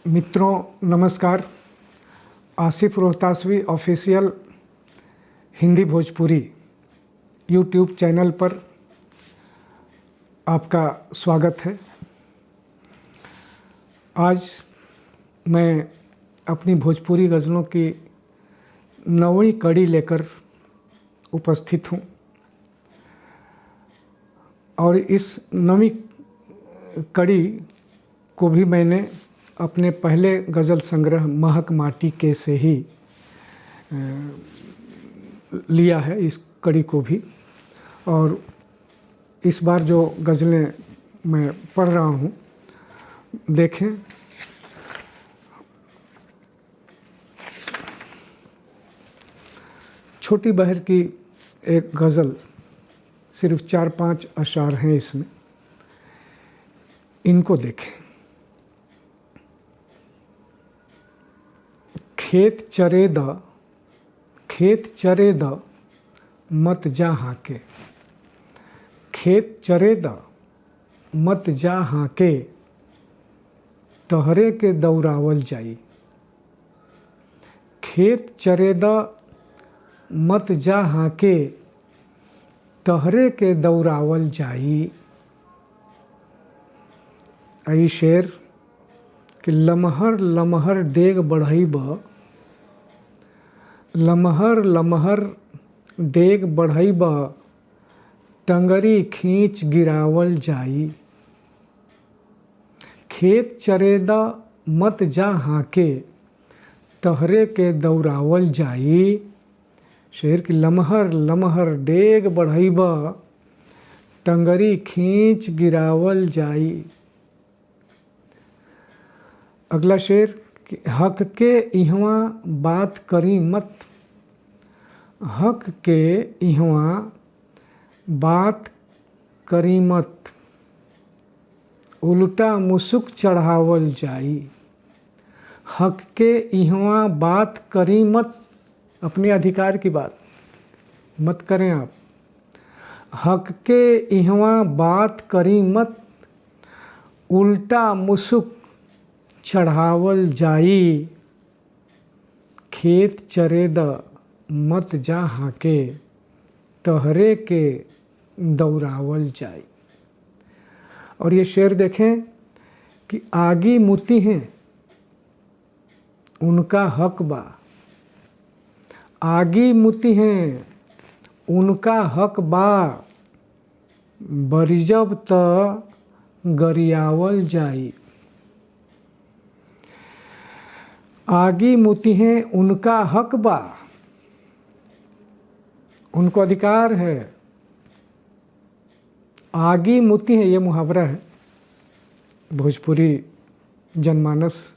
मित्रों नमस्कार। Asif Rohtasvi official Hindi Bhojpuri YouTube channel पर आपका स्वागत है। आज मैं अपनी भोजपुरी गज़लों की 9वीं कड़ी लेकर उपस्थित हूँ और इस 9वीं कड़ी को भी मैंने अपने पहले गज़ल संग्रह महक माटी के से ही लिया है, इस कड़ी को भी। और इस बार जो गज़लें मैं पढ़ रहा हूँ, देखें। छोटी बहर की एक गज़ल, सिर्फ 4-5 अशार हैं इसमें, इनको देखें। खेत चरे द मत जा हाके, खेत चरे द मत जा हाके, तहरे के दौरावल जाई। खेत चरे द मत जा हाके, तहरे के दौरावल जाई। आई शेर कि लमहर लमहर डेग बढ़ईब, लमहर लमहर डेग बढ़ईब, टंगरी खींच गिरावल जाई। खेत चरेद मत जा हाके, तहरे के दौरावल जाई। शेर की लमहर लमहर डेग बढ़ईब, टंगरी खींच गिरावल जाई। अगला शेर, हक के इहवा बात करी मत, हक के इहवा बात करी मत, उल्टा मुसुक चढ़ावल जाई। हक के इहवा बात करी मत, अपने अधिकार की बात मत करें आप। हक के इहवा बात करी मत, उल्टा मुसुक चढ़ावल जाई। खेत चरे द मत जा हाके, तहरे के दौरावल जाई। और ये शेर देखें कि आगी मुती हैं उनका हक बा, आगी मुती हैं उनका हक बा, बरिजब त गरियावल जाई। आगी मुती हैं उनका हक बा, उनको अधिकार है। आगी मुती हैं, ये मुहावरा है, भोजपुरी जनमानस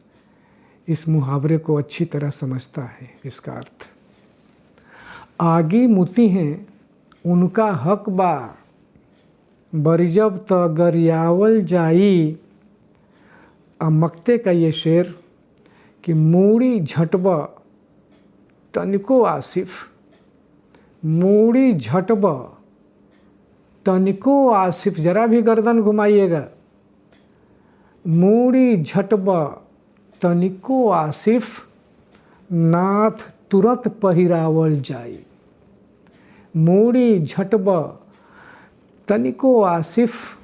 इस मुहावरे को अच्छी तरह समझता है। इसका अर्थ, आगी मुती हैं उनका हक बा, बरिजब त गरियावल जाई। मक्ते का ये शेर कि मूड़ी झटब तनिको आसिफ, मूड़ी झटब तनिको आसिफ, जरा भी गर्दन घुमाइएगा। मूड़ी झटब तनिको आसिफ, नाथ तुरंत पहिरावल जाई। मूड़ी झटब तनिको आसिफ,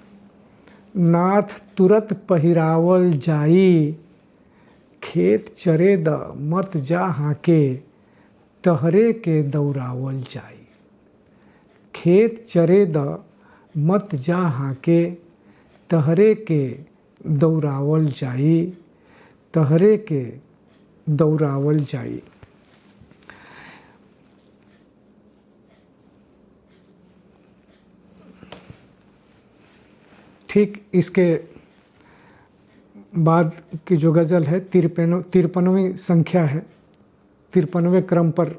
नाथ तुरंत पहिरावल जाई। खेत चरे द मत जा हाके, तहरे के दौरावल जाई। खेत चरे द मत जा हाके, तहरे के दौरावल जाई। तहरे के दौरावल जाई। ठीक इसके बाद की जो गज़ल है 53वीं संख्या है, 53वें क्रम पर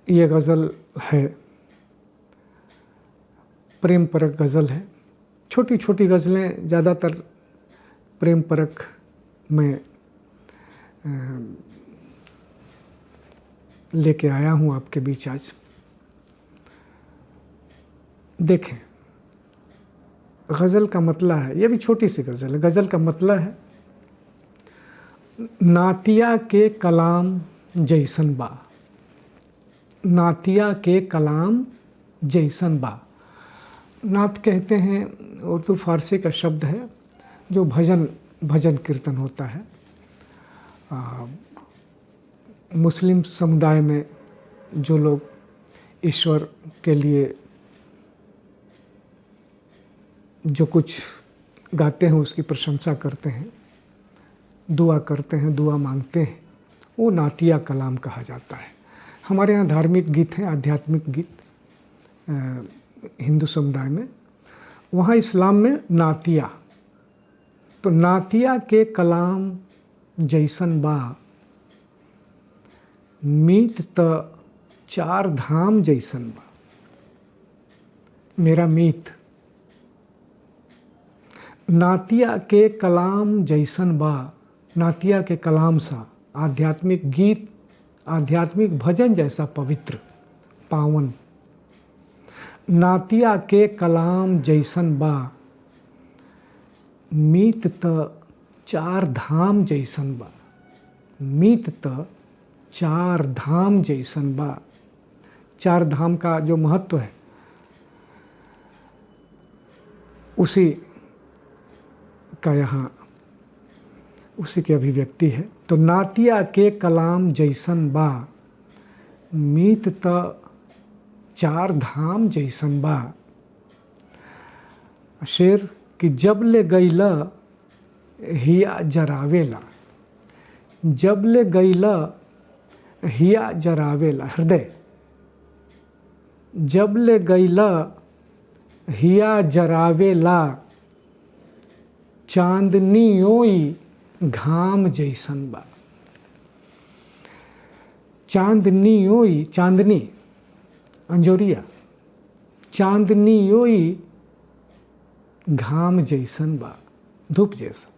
ये गज़ल है। प्रेम परक गज़ल है। छोटी छोटी गज़लें ज़्यादातर प्रेम परक में लेके आया हूँ आपके बीच आज। देखें, गज़ल का मतला है, ये भी छोटी सी गज़ल है। गज़ल का मतला है नातिया के कलाम जैसन बा, नातिया के कलाम जैसन बा। नात कहते हैं, उर्दू फारसी का शब्द है जो भजन कीर्तन होता है। मुस्लिम समुदाय में जो लोग ईश्वर के लिए जो कुछ गाते हैं, उसकी प्रशंसा करते हैं, दुआ करते हैं, दुआ मांगते हैं, वो नातिया कलाम कहा जाता है। हमारे यहाँ धार्मिक गीत हैं, आध्यात्मिक गीत हिंदू समुदाय में, वहाँ इस्लाम में नातिया। तो नातिया के कलाम जैसन बा, मीत त चार धाम जैसन बा। मेरा मीत नातिया के कलाम जैसन बा, नातिया के कलाम सा आध्यात्मिक गीत, आध्यात्मिक भजन जैसा पवित्र पावन। नातिया के कलाम जैसन बा, मीत त चार धाम जैसन बा, मीत त चार धाम जैसन बा। चार धाम का जो महत्व है उसी का यहाँ उसी की अभिव्यक्ति है। तो नातिया के कलाम जैसन बा, मीत त चार धाम जैसन बा। शेर कि जब ले गईला हिया जरावेला, जब ले गईला हिया जरावेला, हृदय जब ले गईला हिया जरावेला, चांदनी ओई घाम जैसन बा। चांदनी ओई, चांदनी अंजोरिया, चांदनी ओई घाम जैसन बा, धूप जैसा।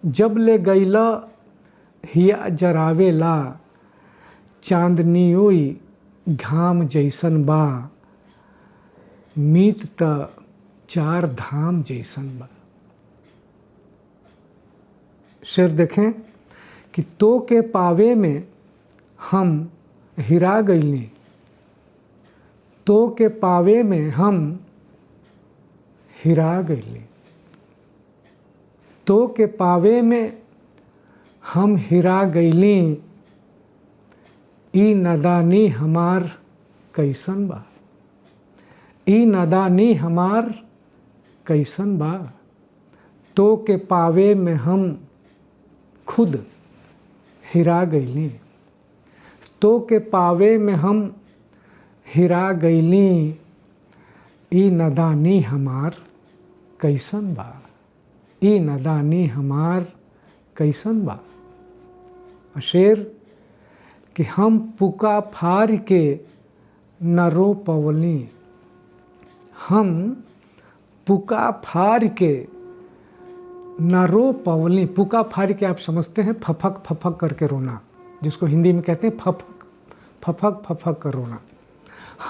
जब ले गईला हिया जरावेला, चांदनी ओई घाम जैसन बा, मीत त चार धाम जैसन बा। शेर देखें कि तो के पावे में हम हिरा गईली, तो के पावे में हम हिरा गईली, तो के पावे में हम हिरा गईली, ई नदानी हमार कैसन बा, ई नदानी हमार कैसन बा। तो के पावे में हम खुद हिरा गईली, तो के पावे में हम हिरा गईली, ई नदानी हमार कैसन बा, ई नदानी हमार कैसन बा। शेर कि हम पुका फार के न रो पवली, हम पुका फार के न रो पवली। पुका फार के आप समझते हैं फफक फफक करके रोना, जिसको हिंदी में कहते हैं फफक फफक फफक कर रोना।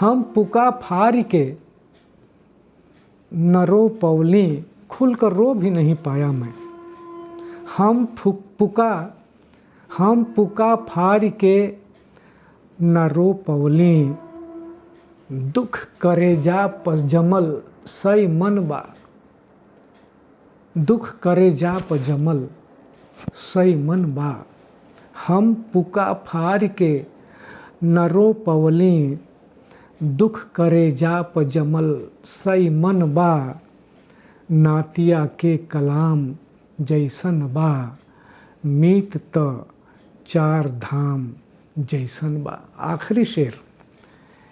हम पुका फार के न रो पवली, खुल कर रो भी नहीं पाया मैं। हम पुका फार के न रो पवली, दुख करेजा पर जमल सई मन बा, दुख करेजा पर जमल सई मन बा। हम पुका फार के न रो पवली, दुख करेजा पर जमल सई मन बा। नातिया के कलाम जैसन बा, मीत त चार धाम जैसन बा। आखिरी शेर,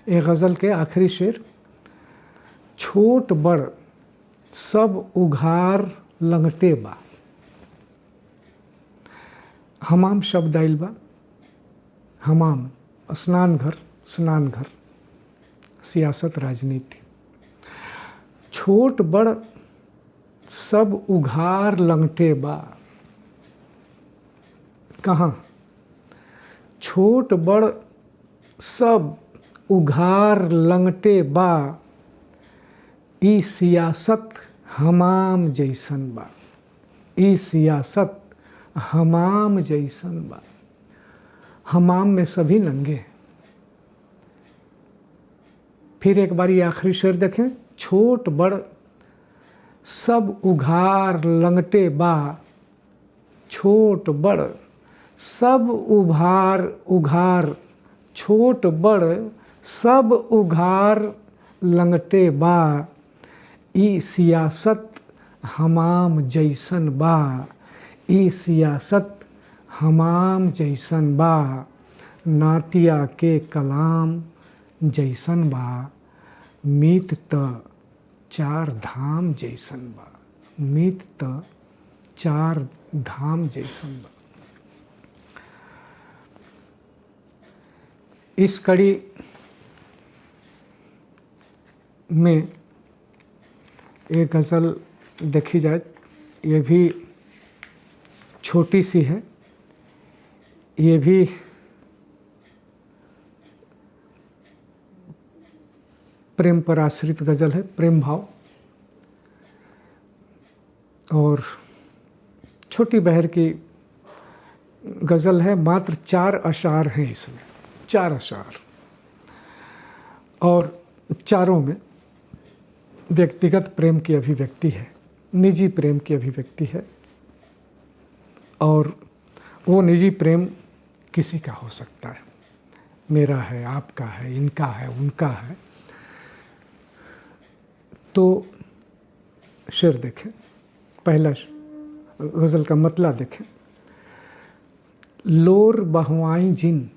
एक गज़ल के आखिरी शेर। छोट बड़ सब उघार लंगटे बा। हमाम शब्द आइल बा, हमाम स्नान घर, स्नान घर, सियासत राजनीति। छोट बड़ सब उघार लंगटे बा। कहाँ? छोट बड़ सब उघार लंगटे बा, ई सियासत हमाम जैसन बा, ई सियासत हमाम जैसन बा। हमाम में सभी नंगे हैं। फिर एक बार ये आखिरी शेर देखें, छोट बड़ सब उघार लंगटे बा। छोट बड़ सब उघार छोट बड़ सब उघार लंगटे बा। ई सियासत हमाम जैसन बा। ई सियासत हमाम जैसन बा। नातिया के कलाम जैसन बा। मीत त चार धाम जैसन बा। मीत त चार धाम जैसन बा। इस कड़ी में एक गज़ल देखी जाए, ये भी छोटी सी है, ये भी प्रेम पर आश्रित गज़ल है, प्रेम भाव। और छोटी बहर की गज़ल है, मात्र 4 अशार हैं इसमें, 4 अशार, और चारों में व्यक्तिगत प्रेम की अभिव्यक्ति है, निजी प्रेम की अभिव्यक्ति है। और वो निजी प्रेम किसी का हो सकता है, मेरा है, आपका है, इनका है, उनका है। तो शेर देखें, पहला गज़ल का मतला देखें। लोर बहवाई जिन,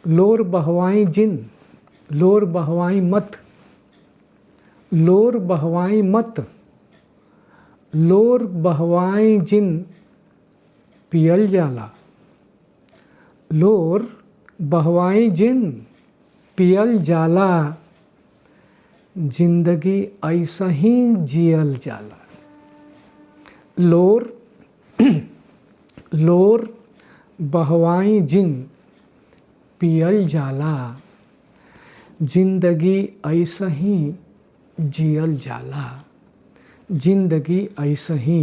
लोर बहवाई जिन, लोर बहवाई मत, लोर बहवाई मत, लोर बहवाई जिन पियल जाला। लोर बहवाई जिन पियल जाला। जिंदगी ऐसा ही जियल जाला। लोर लोर बहवाई जिन पियल जाला। जिंदगी ऐसा ही जियल जाला। जिंदगी ऐसा ही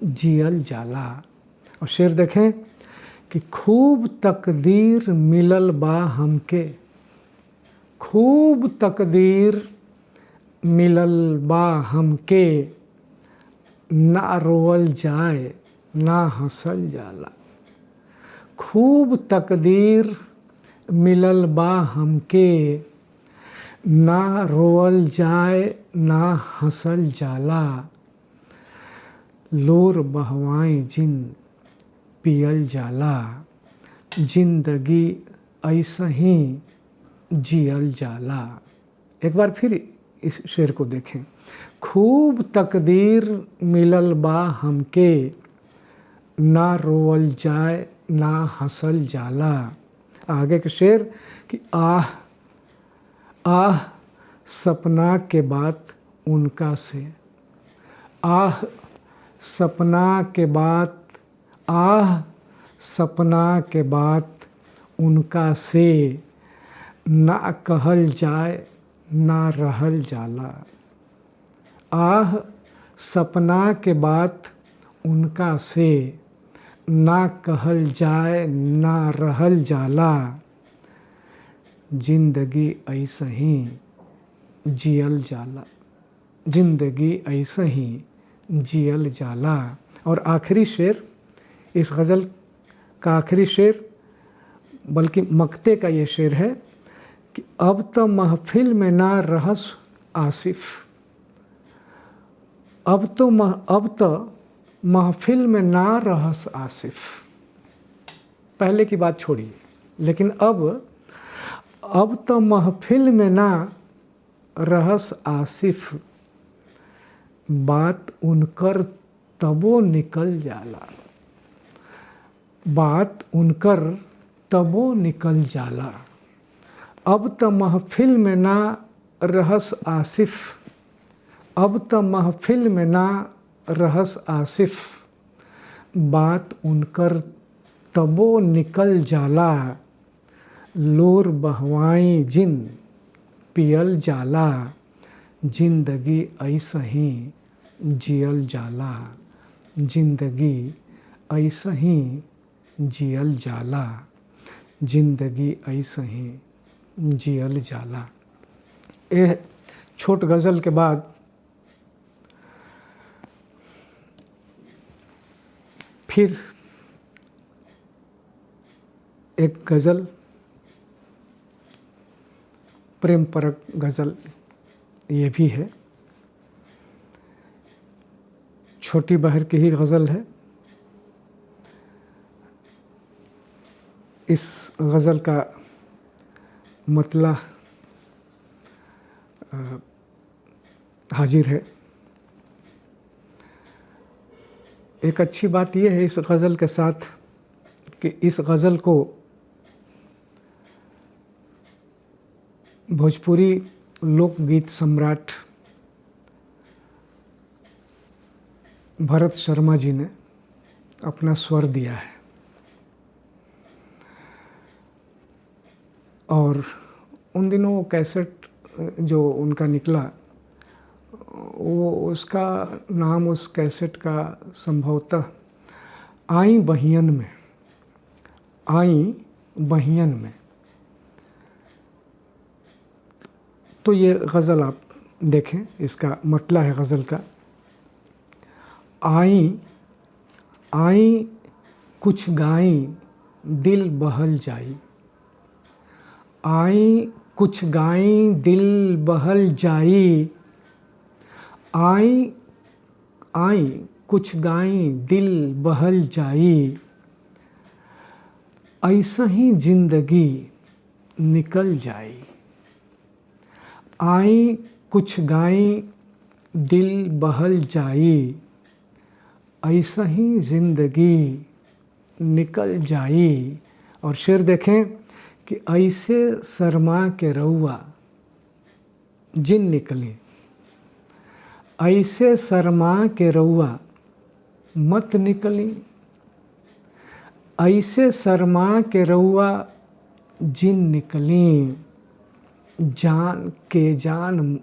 जियल जाला। और शेर देखें कि खूब तकदीर मिलल बा हमके। खूब तकदीर मिलल बा हमके। ना रोवल जाए ना हंसल जाला। खूब तकदीर मिलल बा हमके। ना रोवल जाए ना हंसल जाला। लोर बहवाई जिन पियल जाला। जिंदगी ऐसा ही जियल जाला। एक बार फिर इस शेर को देखें। खूब तकदीर मिलल बा हमके। ना रोवल जाए ना हंसल जाला। आगे के शेर कि आह आह सपना के बात उनका से। आह सपना के बात, आह सपना के बात उनका से। ना कहल जाए ना रहल जाला। आह सपना के बात उनका से। ना कहल जाए ना रहल जाला। जिंदगी ऐसा ही जियल जाला। जिंदगी ऐसा ही जियल जाला। और आखिरी शेर, इस गज़ल का आखिरी शेर, बल्कि मक्ते का ये शेर है कि अब तो महफिल में ना रहस आसिफ। अब तो महफिल में ना रहस आसिफ। पहले की बात छोड़िए, लेकिन अब तो महफिल में ना रहस आसिफ। बात उनकर तबो निकल जाला। बात उनकर तबो निकल जाला। अब तो महफिल में ना रहस आसिफ। अब तो महफिल में ना रहस आसिफ। बात उनकर तबो निकल जाला। लोर बहवाई जिन पियल जाला। जिंदगी ऐसा ही जियल जाला। जिंदगी ऐसा ही जियल जाला, जिंदगी ऐसा ही जियल जाला। ये छोट गज़ल के बाद फिर एक गज़ल, प्रेम परक गज़ल ये भी है, छोटी बहर की ही गज़ल है। इस गज़ल का मतला हाजिर है। एक अच्छी बात यह है इस गज़ल के साथ कि इस गज़ल को भोजपुरी लोकगीत सम्राट भरत शर्मा जी ने अपना स्वर दिया है और उन दिनों वो कैसेट जो उनका निकला, वो उसका नाम उस कैसेट का संभवतः आई बहियन में, आई बहियन में। तो ये गज़ल आप देखें, इसका मतला है गज़ल का, आई आई कुछ गाई दिल बहल जाई, आई कुछ गाई दिल बहल जाई, आई आई कुछ गाई दिल बहल जाई, ऐसा ही जिंदगी निकल जाई, आई कुछ गाई दिल बहल जाई, ऐसा ही जिंदगी निकल जाई। और शेर देखें कि ऐसे शर्मा के रउआ जिन निकली, ऐसे शर्मा के रउआ मत निकली, ऐसे शर्मा के रउआ जिन निकली, जान के जान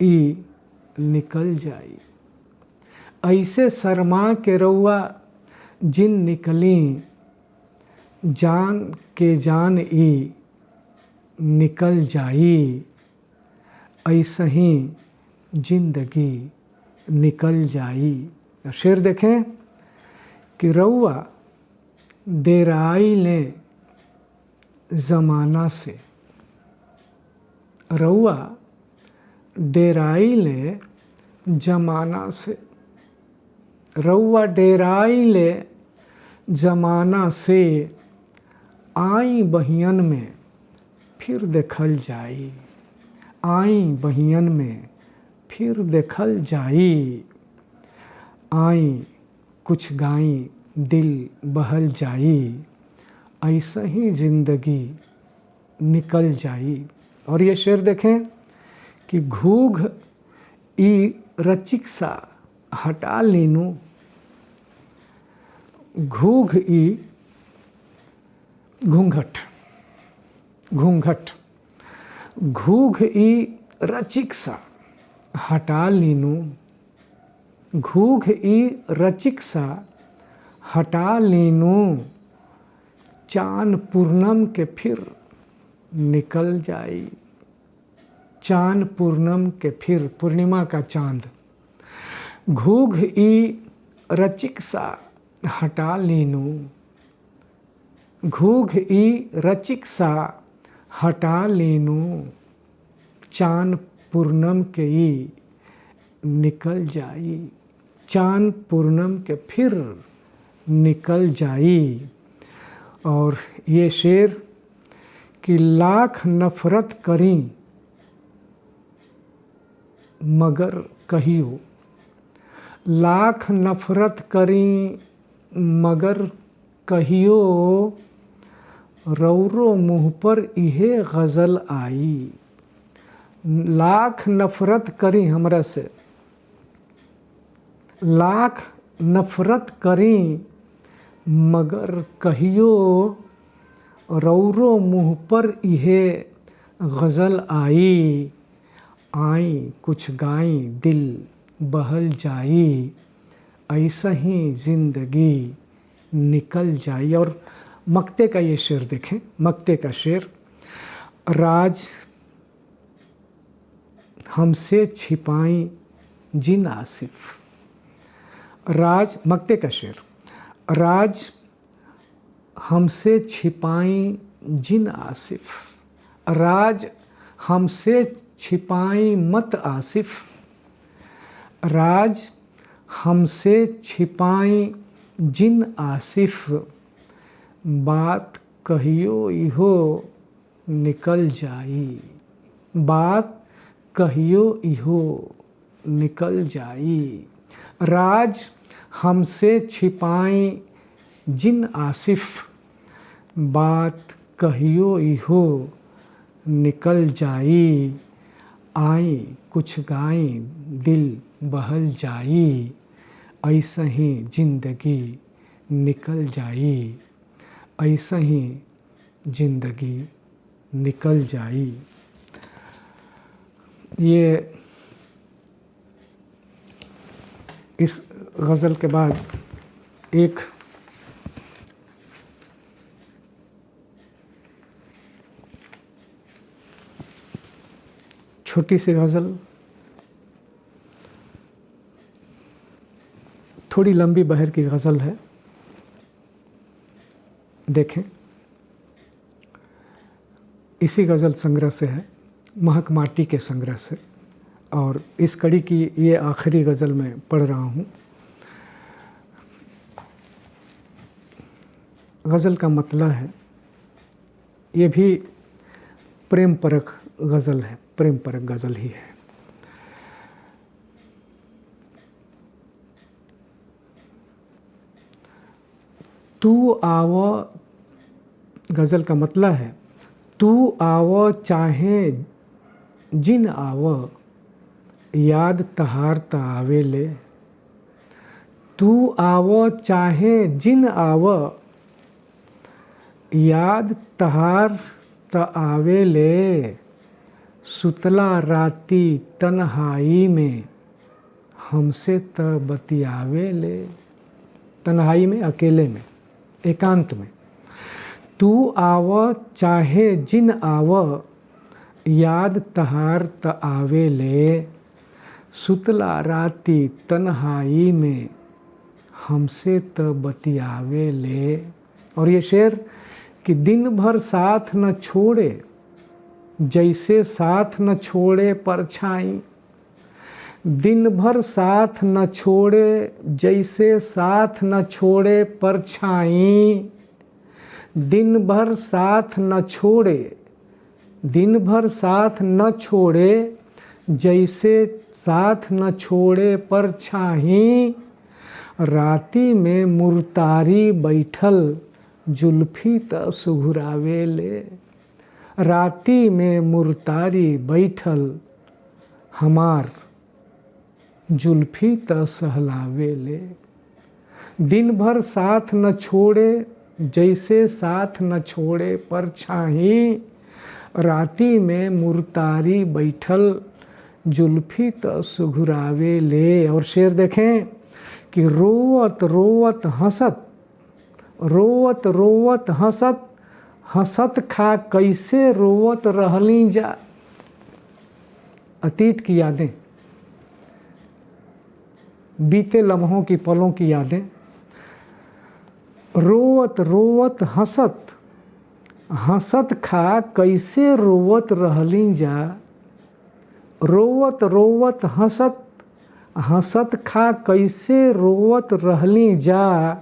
ई निकल जाई, ऐसे शर्मा के रउआ जिन निकली, जान के जान ई निकल जाई, ऐसा ही जिंदगी निकल जाई। शेर देखें कि रउआ डेराई ले ज़माना से, रउआ डेराई ले ज़माना से, रउआ डेराई ले ज़माना से, आई बहियन में फिर देखल जाई, आई बहियन में फिर देखल जाई, आई कुछ गाई दिल बहल जाई, ऐसा ही जिंदगी निकल जाई। और ये शेर देखें कि घूघ ई रचिक सा हटा लीनू, घूघ ई घूंघट, घूंघट, घूघ ई रचिक सा हटा लीनू, घूघ ई रचिक सा हटा लीनू, चांद पूर्णम के फिर निकल जाई, चांद पूर्णम के फिर, पूर्णिमा का चांद, घूघ ई रचिक सा हटा लीनू, घूघ ई रचिक सा हटा लीनू, चांद पूर्णम के ई निकल जाई, चांद पूर्णम के फिर निकल जाई। और ये शेर कि लाख नफ़रत करी मगर कहियो, लाख नफ़रत करी मगर कहियो, रौरो मुँह पर इहे गज़ल आई, लाख नफ़रत करी हमरा से, लाख नफ़रत करी मगर कहियो, रौरो मुँह पर इहे गज़ल आई, आई कुछ गाई दिल बहल जाई, ऐसा ही जिंदगी निकल जाए। और मक्ते का ये शेर देखें, मक्ते का शेर, राज हमसे छिपाई जिन आसिफ। राज, मक्ते का शेर, राज हमसे छिपाई जिन आसिफ, राज हमसे छिपाई मत आसिफ, राज हमसे छिपाई जिन आसिफ, बात कहियो इहो निकल जाई, बात कहियो इहो निकल जाई। राज हमसे छिपाई जिन आसिफ, बात कहियो इहो निकल जाई। आई कुछ गाई दिल बहल जाई, ऐसा ही जिंदगी निकल जाई, ऐसा ही जिंदगी निकल जाई। ये इस गज़ल के बाद एक छोटी सी गज़ल, थोड़ी लंबी बहर की गज़ल है, देखें। इसी गज़ल संग्रह से है, महक माटी के संग्रह से, और इस कड़ी की ये आखिरी गज़ल मैं पढ़ रहा हूँ। गज़ल का मतला है, ये भी प्रेम परक गज़ल है, प्रेम परक गज़ल ही है। तू आवो, गज़ल का मतला है, तू आवो चाहे जिन आवो, याद तहार त आवेले। तू आवो चाहे जिन आवो, याद तहार त आवेले। सुतला राती तन्हाई में हमसे त बतियावेले। तन्हाई में, अकेले में, एकांत में। तू आवो चाहे जिन आवो, याद तहार त आवेले। सुतला राती तन्हाई में हमसे त बतियावेले। और ये शेर कि दिन भर साथ न छोड़े, जैसे साथ न छोड़े परछाई। दिन भर साथ न छोड़े, जैसे साथ न छोड़े परछाई। दिन भर साथ न छोड़े, दिन भर साथ न छोड़े, जैसे साथ न छोड़े परछाई। राती में मुर्तारी बैठल, जुल्फी त सुघुरावेले। राती में मुर्तारी बैठल, हमार जुल्फी त सहलावेले। दिन भर साथ न छोड़े, जैसे साथ न छोड़े परछाई। राती में मुर्तारी बैठल, जुल्फी त सुघुरावेले। और शेर देखें कि रोवत रोवत हंसत, रोवत रोवत हंसत, हंसत खा कैसे रोवत रहली जा। अतीत की यादें, बीते लम्हों की, पलों की यादें। रोवत रोवत हंसत, हंसत खा कैसे रोवत रहली जा। रोवत रोवत हंसत, हंसत खा कैसे रोवत रहली जा।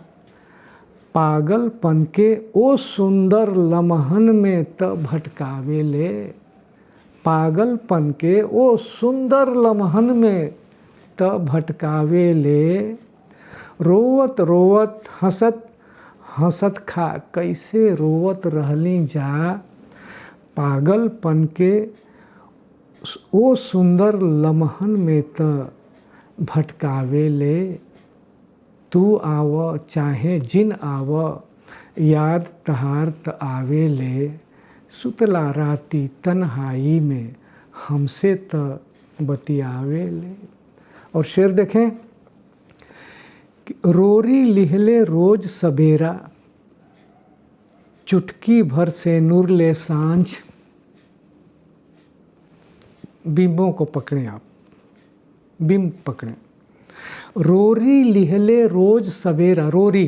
पागलपन के ओ सुंदर लम्हन में त भटकावेले। पागलपन के ओ सुंदर लम्हन में त भटकावेले। रोवत रोवत हंसत, हंसत खा कैसे रोवत रहली जा। पागलपन के ओ सुंदर लम्हन में त भटकावेले। तू आवो चाहे जिन आवो, याद तहार त आवेले। सुतला राती तन्हाई में हमसे त बतियावेले। और शेर देखें कि रोरी लिहले रोज सवेरा, चुटकी भर से नूर ले सांझ। बिंबों को पकड़ें आप, बिंब पकड़ें। रोरी लिहले रोज सवेरा, रोरी,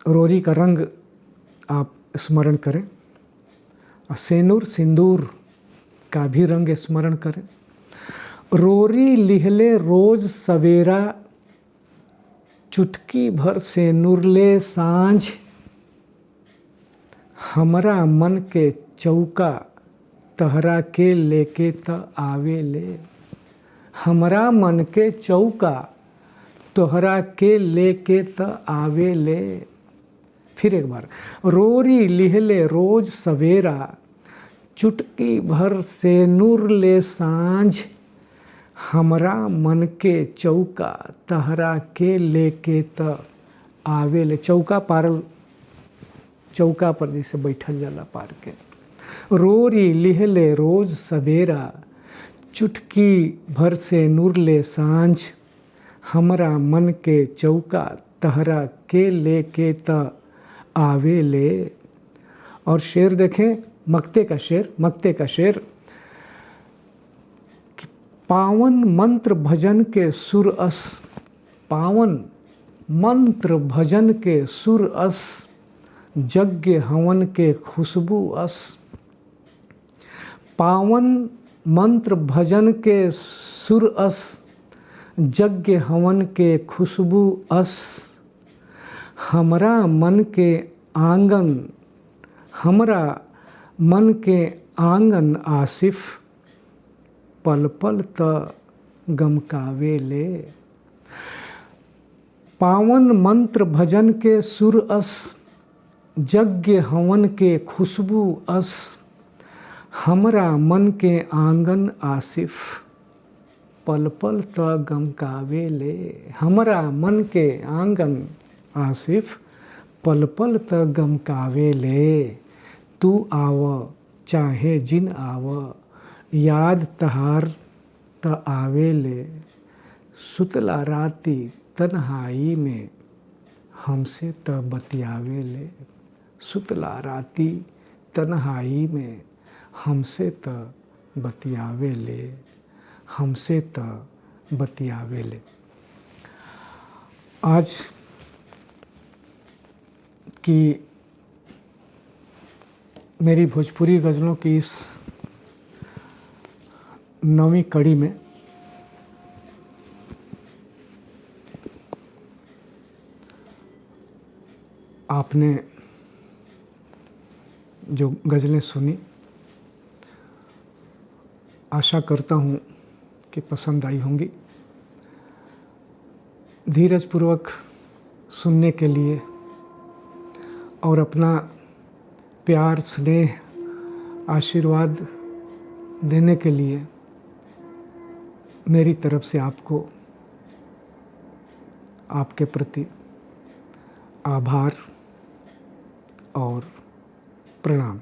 रोरी का रंग आप स्मरण करें। सेनुर, सिंदूर का भी रंग स्मरण करें। रोरी लिहले रोज सवेरा, चुटकी भर से नुरले सांझ। हमरा मन के चौका तहरा के लेके त आवे ले। हमरा मन के चौका तोहरा के लेके त आवे ले। फिर एक बार, रोरी लिहले रोज सवेरा, चुटकी भर से नूर ले सांझ। हमरा मन के चौका तहरा के लेके त आवे ले। चौका पारल, चौका पर जैसे बैठल जाला पार के। रोरी लिहले रोज सवेरा, चुटकी भर से नूर ले सांझ। हमरा मन के चौका तहरा के लेके त आवे ले। और शेर देखें, मक्ते का शेर, मक्ते का शेर। पावन मंत्र भजन के सुर अस, पावन मंत्र भजन के सुर अस। यज्ञ हवन के खुशबू अस। पावन मंत्र भजन के सुर अस, यज्ञ हवन के खुशबू अस। हमरा मन के आंगन, हमरा मन के आंगन आसिफ। पल पल त गमकावे ले। पावन मंत्र भजन के सुर अस, यज्ञ हवन के खुशबू अस। हमरा मन के आंगन आसिफ, पल पल त गमकावे ले। हमरा मन के आंगन आसिफ, पल पल त गमकावे ले। तू आव चाहे जिन आव, याद तहार त आवे ले। सुतला राती तन्हाई में, हमसे त बतियावे ले। सुतला राती तन्हाई में, हमसे त बतियावे ले। हमसे त बतियावे ले। आज की मेरी भोजपुरी गज़लों की इस 9वीं कड़ी में आपने जो गज़लें सुनी, आशा करता हूँ कि पसंद आई होंगी। धीरजपूर्वक सुनने के लिए और अपना प्यार, स्नेह, आशीर्वाद देने के लिए मेरी तरफ से आपको, आपके प्रति आभार और प्रणाम।